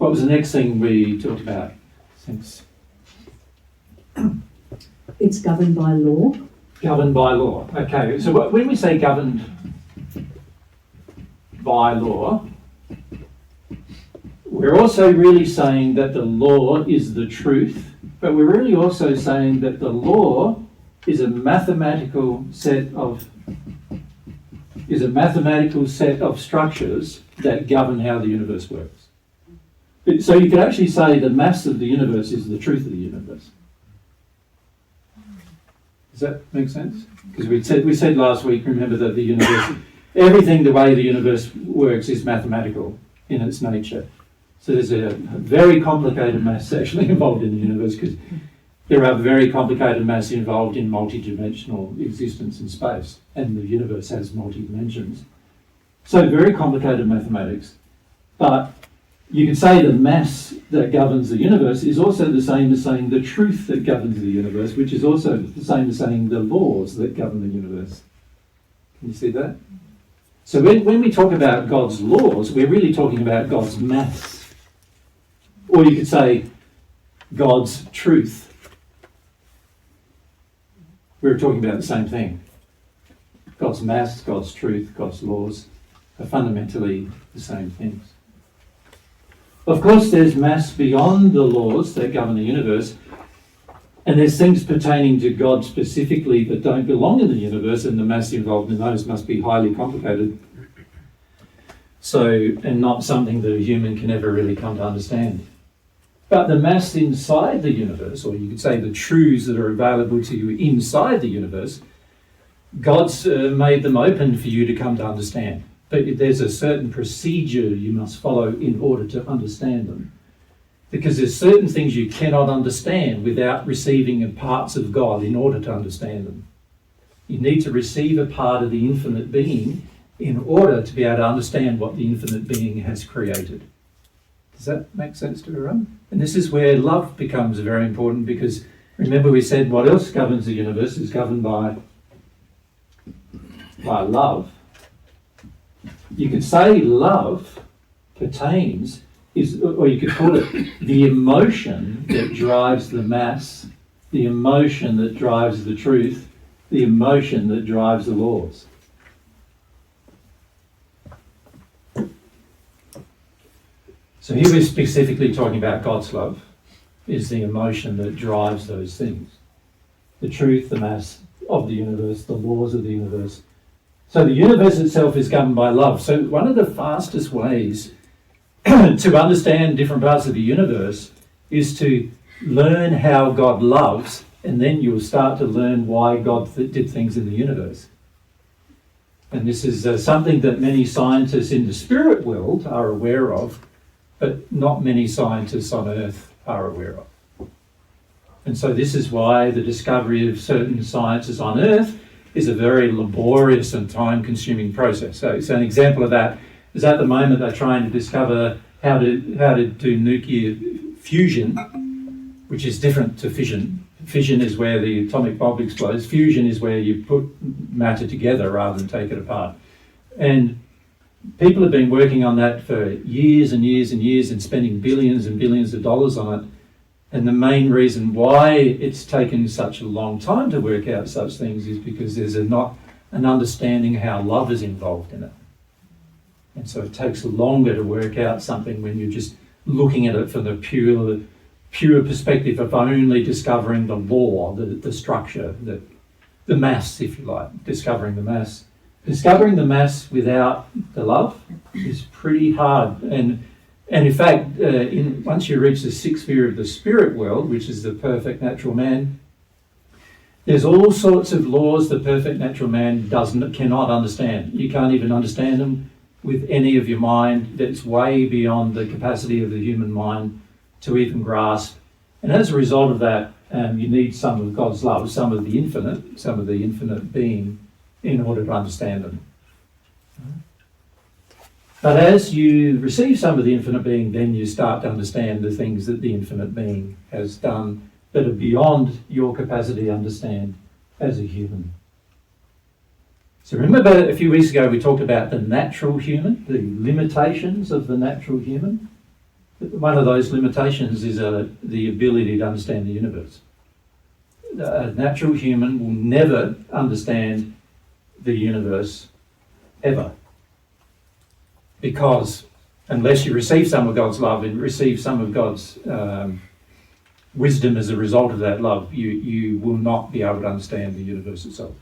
What was the next thing we talked about? Thanks. It's governed by law. Governed by law. Okay, so when we say governed by law, we're also really saying that the law is the truth, but we're really also saying that the law is a mathematical set of structures that govern how the universe works. So you could actually say the mass of the universe is the truth of the universe. Does that make sense? Because we said last week, remember, that the universe, everything the way the universe works is mathematical in its nature. So there's a very complicated mass actually involved in the universe, because there are very complicated mass involved in multi-dimensional existence in space, and the universe has multi-dimensions. So very complicated mathematics, but you can say the mass that governs the universe is also the same as saying the truth that governs the universe, which is also the same as saying the laws that govern the universe. Can you see that? So when we talk about God's laws, we're really talking about God's mass. Or you could say God's truth. We're talking about the same thing. God's mass, God's truth, God's laws are fundamentally the same things. Of course, there's mass beyond the laws that govern the universe, and there's things pertaining to God specifically that don't belong in the universe, and the mass involved in those must be highly complicated. And not something that a human can ever really come to understand. But the mass inside the universe, or you could say the truths that are available to you inside the universe, God's made them open for you to come to understand. But there's a certain procedure you must follow in order to understand them. Because there's certain things you cannot understand without receiving parts of God in order to understand them. You need to receive a part of the infinite being in order to be able to understand what the infinite being has created. Does that make sense to everyone? And this is where love becomes very important, because remember we said what else governs the universe is governed by love. You could say love pertains, or you could call it the emotion that drives the mass, the emotion that drives the truth, the emotion that drives the laws. So here we're specifically talking about God's love is the emotion that drives those things. The truth, the mass of the universe, the laws of the universe. So the universe itself is governed by love. So one of the fastest ways to understand different parts of the universe is to learn how God loves, and then you'll start to learn why God did things in the universe. And this is something that many scientists in the spirit world are aware of, but not many scientists on Earth are aware of. And so this is why the discovery of certain sciences on Earth is a very laborious and time-consuming process. So an example of that is at the moment they're trying to discover how to do nuclear fusion, which is different to fission. Fission is where the atomic bomb explodes. Fusion is where you put matter together rather than take it apart. And people have been working on that for years and years and years and spending billions and billions of dollars on it. And the main reason why it's taken such a long time to work out such things is because there's not an understanding how love is involved in it. And so it takes longer to work out something when you're just looking at it from the pure perspective of only discovering the law, the structure, the mass, if you like, discovering the mass. Discovering the mass without the love is pretty hard. And in fact, once you reach the sixth sphere of the spirit world, which is the perfect natural man, there's all sorts of laws the perfect natural man cannot understand. You can't even understand them with any of your mind. That's way beyond the capacity of the human mind to even grasp. And as a result of that, you need some of God's love, some of the infinite being, in order to understand them. But as you receive some of the infinite being, then you start to understand the things that the infinite being has done that are beyond your capacity to understand as a human. So remember a few weeks ago we talked about the natural human, the limitations of the natural human. One of those limitations is the ability to understand the universe. A natural human will never understand the universe ever, because unless you receive some of God's love and receive some of God's wisdom as a result of that love, you will not be able to understand the universe itself.